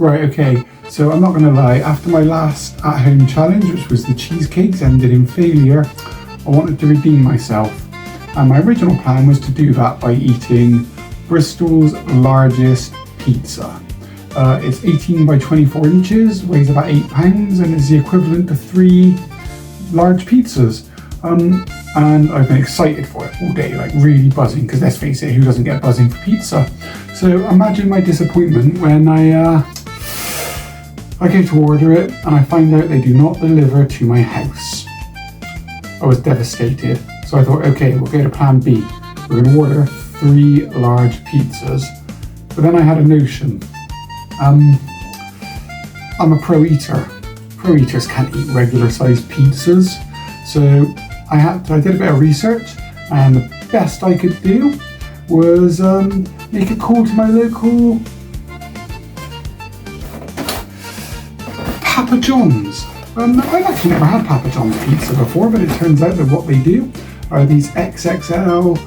Right, okay, so I'm not going to lie, after my last at-home challenge, which was the cheesecakes, ended in failure, I wanted to redeem myself. And my original plan was to do that by eating Bristol's largest pizza. It's 18 by 24 inches, weighs about 8 pounds, and is the equivalent to 3 large pizzas. And I've been excited for it all day, like really buzzing, because let's face it, who doesn't get buzzing for pizza? So imagine my disappointment when I go to order it and I find out they do not deliver to my house. I was devastated. So I thought, okay, we'll go to plan B. We're going to order 3 large pizzas. But then I had a notion. I'm a pro eater. Pro eaters can't eat regular sized pizzas. So I did a bit of research, and the best I could do was make a call to my local Papa John's. I've actually never had Papa John's pizza before, but it turns out that what they do are these XXL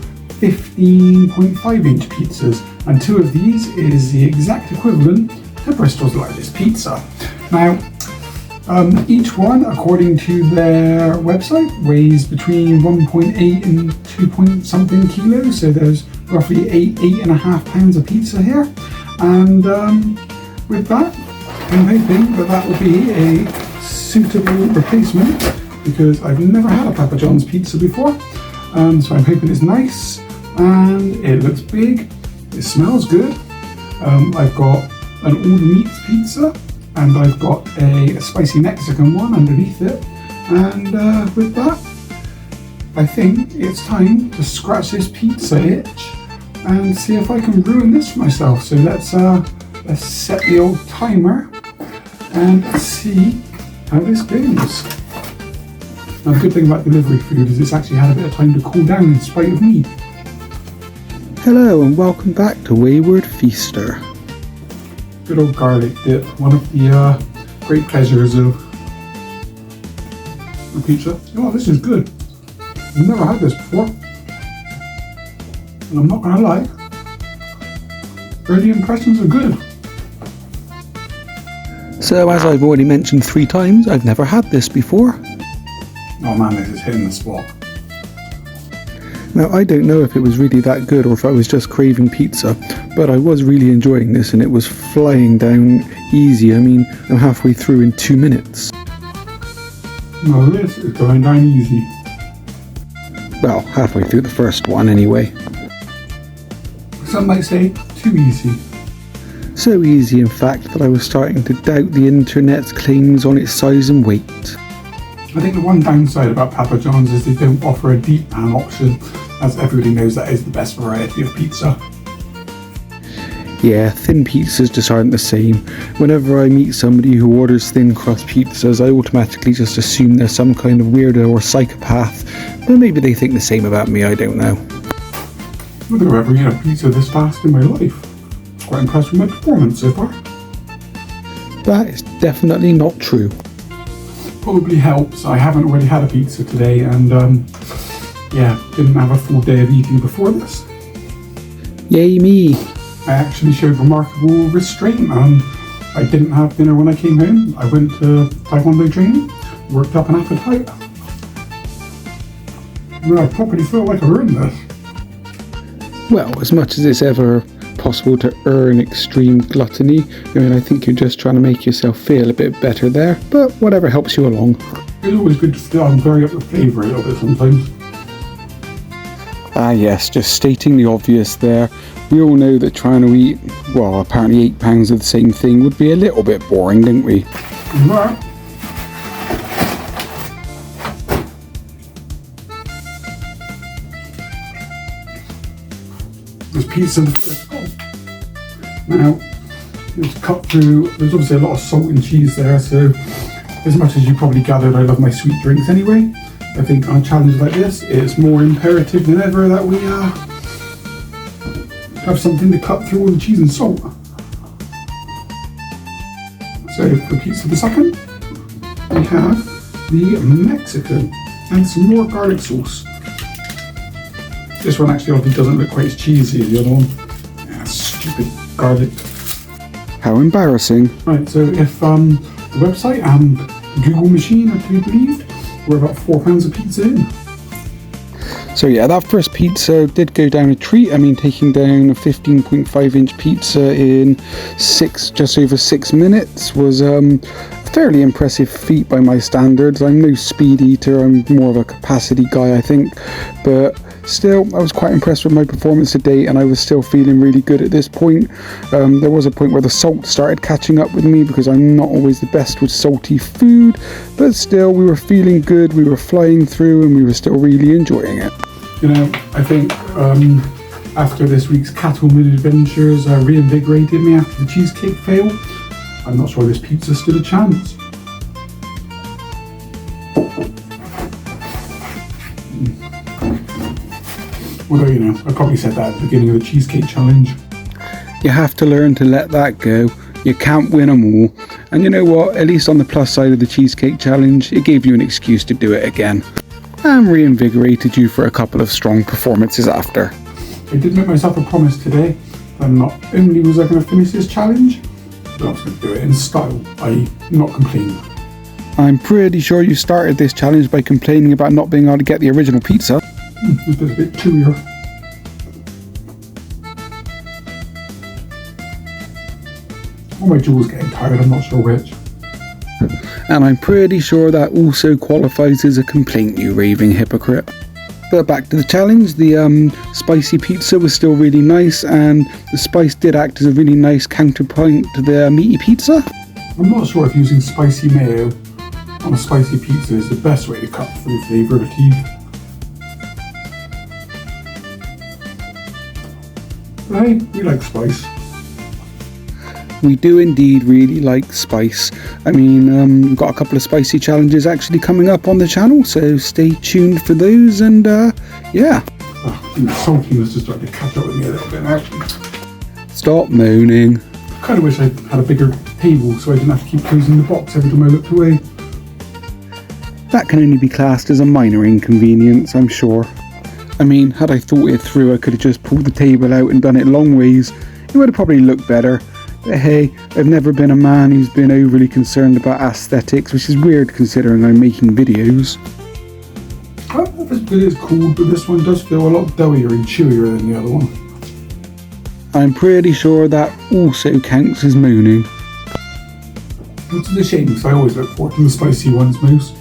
15.5 inch pizzas, and 2 of these is the exact equivalent to Bristol's largest pizza. Now, each one, according to their website, weighs between 1.8 and 2 point something kilos, so there's roughly 8.5 pounds of pizza here, and with that, I'm hoping that that will be a suitable replacement, because I've never had a Papa John's pizza before, so I'm hoping it's nice, and it looks big, it smells good. I've got an all meats pizza, and I've got a spicy Mexican one underneath it, and with that, I think it's time to scratch this pizza itch and see if I can ruin this for myself. So let's set the old timer and see how this goes. Now, the good thing about delivery food is it's actually had a bit of time to cool down in spite of me. Hello and welcome back to Wayward Feaster. Good old garlic dip, one of the great pleasures of a pizza. Oh, this is good. I've never had this before. And I'm not gonna lie, early impressions are good. So, as I've already mentioned 3 times, I've never had this before. Oh man, this is hitting the spot. Now, I don't know if it was really that good or if I was just craving pizza, but I was really enjoying this and it was flying down easy. I mean, I'm halfway through in 2 minutes. No, this is going down easy. Well, halfway through the first one anyway. Some might say too easy. So easy, in fact, that I was starting to doubt the internet's claims on its size and weight. I think the one downside about Papa John's is they don't offer a deep pan option, as everybody knows that is the best variety of pizza. Yeah, thin pizzas just aren't the same. Whenever I meet somebody who orders thin crust pizzas, I automatically just assume they're some kind of weirdo or psychopath, but maybe they think the same about me, I don't know. I've never ever eaten a pizza this fast in my life. Quite impressed with my performance so far. That is definitely not true. Probably helps. I haven't already had a pizza today, and yeah, didn't have a full day of eating before this. Yay me! I actually showed remarkable restraint. I didn't have dinner when I came home. I went to Taekwondo training, worked up an appetite. And I properly feel like I earned this. Well, as much as it's ever possible to earn extreme gluttony, I mean, I think you're just trying to make yourself feel a bit better there, but whatever helps you along. It's always good to still vary up the flavour a little bit sometimes. Ah yes, just stating the obvious there. We all know that trying to eat, well, apparently 8 pounds of the same thing would be a little bit boring, don't we? Right. There's pizza in the first bowl. Now, it's cut through, there's obviously a lot of salt and cheese there, so as much as you probably gathered, I love my sweet drinks anyway. I think on a challenge like this, it's more imperative than ever that we have something to cut through all the cheese and salt. So for pizza the second, we have the Mexican and some more garlic sauce. This one actually obviously doesn't look quite as cheesy as the other one. Yeah, stupid garlic How embarrassing. Right, so if the website and Google machine are to be believed, we're about £4 of pizza in. So yeah, that first pizza did go down a treat. I mean, taking down a 15.5-inch pizza in just over 6 minutes was a fairly impressive feat by my standards. I'm no speed eater, I'm more of a capacity guy, I think, but still, I was quite impressed with my performance today, and I was still feeling really good at this point. There was a point where the salt started catching up with me because I'm not always the best with salty food, but still, we were feeling good, we were flying through, and we were still really enjoying it. You know, I think after this week's Cattleman adventures reinvigorated me after the cheesecake fail. I'm not sure this pizza stood a chance. Although, you know, I probably said that at the beginning of the cheesecake challenge. You have to learn to let that go. You can't win them all. And you know what? At least on the plus side of the cheesecake challenge, it gave you an excuse to do it again. And reinvigorated you for a couple of strong performances after. I did make myself a promise today that not only was I going to finish this challenge, but I was going to do it in style, i.e. not complaining. I'm pretty sure you started this challenge by complaining about not being able to get the original pizza. It's a bit chewier. Or my jaw's getting tired, I'm not sure which. And I'm pretty sure that also qualifies as a complaint, you raving hypocrite. But back to the challenge, the spicy pizza was still really nice, and the spice did act as a really nice counterpoint to the meaty pizza. I'm not sure if using spicy mayo on a spicy pizza is the best way to cut through flavour of teeth. But hey, we like spice. We do indeed really like spice. I mean, we've got a couple of spicy challenges actually coming up on the channel, so stay tuned for those, and yeah. Oh, the saltiness just started to catch up with me a little bit now. Stop moaning. I kind of wish I had a bigger table so I didn't have to keep closing the box every time I looked away. That can only be classed as a minor inconvenience, I'm sure. I mean, had I thought it through, I could have just pulled the table out and done it long ways. It would have probably looked better. But hey, I've never been a man who's been overly concerned about aesthetics, which is weird considering I'm making videos. I don't know if this bit is cool, but this one does feel a lot doughier and chewier than the other one. I'm pretty sure that also counts as moaning. Which is a shame, because I always look forward to the spicy ones most.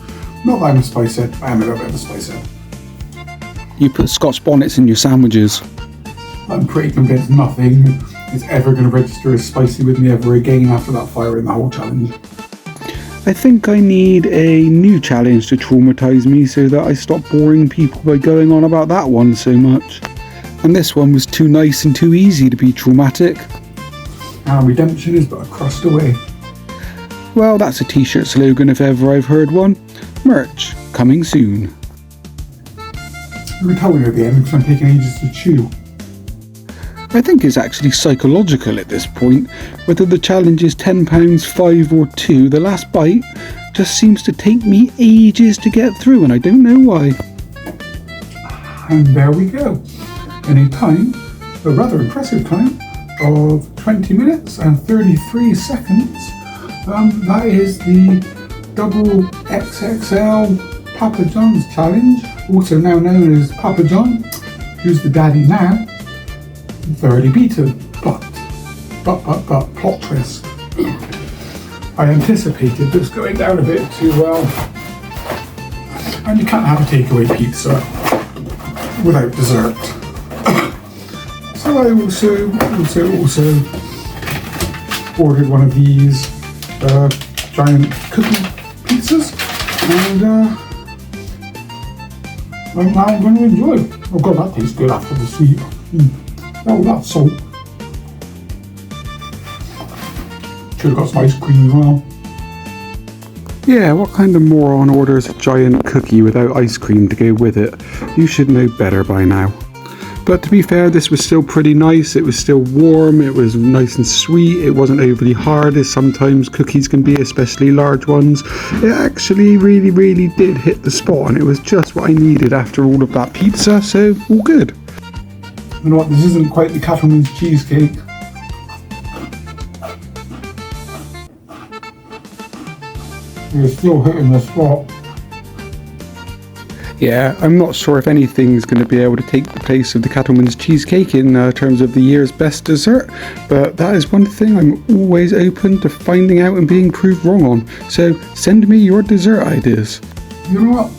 Not that I'm a spice head, I am a little bit of a spice head. You put Scotch bonnets in your sandwiches. I'm pretty convinced nothing is ever going to register as spicy with me ever again after that fire in the whole challenge. I think I need a new challenge to traumatise me so that I stop boring people by going on about that one so much. And this one was too nice and too easy to be traumatic. And redemption is but a crust away. Well, that's a t-shirt slogan if ever I've heard one. Merch, coming soon. You were telling me at the end because I'm taking ages to chew. I think it's actually psychological at this point. Whether the challenge is £10, 5 or 2, the last bite just seems to take me ages to get through, and I don't know why. And there we go. In a time, a rather impressive time, of 20 minutes and 33 seconds. That is the double XXL Papa John's challenge, also now known as Papa John, who's the daddy now, thoroughly beaten. But, plot twist. I anticipated this going down a bit too well. And you can't have a takeaway pizza without dessert. So I also ordered one of these giant cookie pizzas, and I'm going to enjoy it. Oh god, that tastes good after the sweet. Oh, that's salt. Should have got some ice cream as well. Yeah, what kind of moron orders a giant cookie without ice cream to go with it? You should know better by now. But to be fair, this was still pretty nice. It was still warm, it was nice and sweet, it wasn't overly hard as sometimes cookies can be, especially large ones. It actually really did hit the spot, and it was just what I needed after all of that pizza, so all good. You know what, this isn't quite the Cattleman's cheesecake. You're still hitting the spot. Yeah, I'm not sure if anything's going to be able to take the place of the Cattleman's cheesecake in terms of the year's best dessert, but that is one thing I'm always open to finding out and being proved wrong on. So send me your dessert ideas. You know what?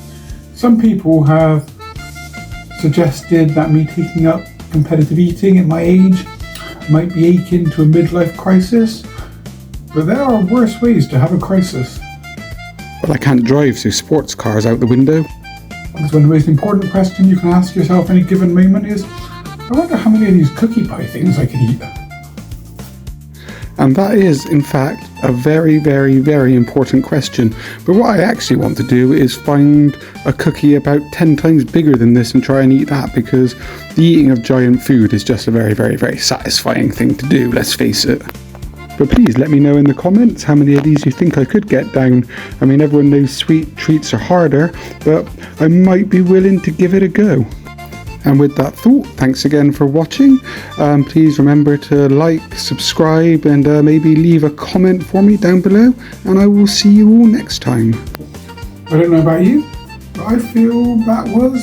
Some people have suggested that me taking up competitive eating at my age might be akin to a midlife crisis, but there are worse ways to have a crisis. Well, I can't drive, so sports cars out the window. Because one of the most important questions you can ask yourself any given moment is, I wonder how many of these cookie pie things I could eat. And that is, in fact, a very, very, very important question. But what I actually want to do is find a cookie about 10 times bigger than this and try and eat that, because the eating of giant food is just a very, very, very satisfying thing to do, let's face it. But please let me know in the comments how many of these you think I could get down. I mean, everyone knows sweet treats are harder, but I might be willing to give it a go. And with that thought, thanks again for watching. Please remember to like, subscribe, and maybe leave a comment for me down below. And I will see you all next time. I don't know about you, but I feel that was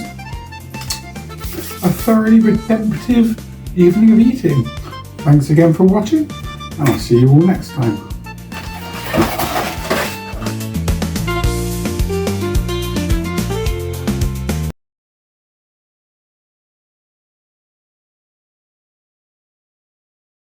a thoroughly redemptive evening of eating. Thanks again for watching, and I'll see you all next time.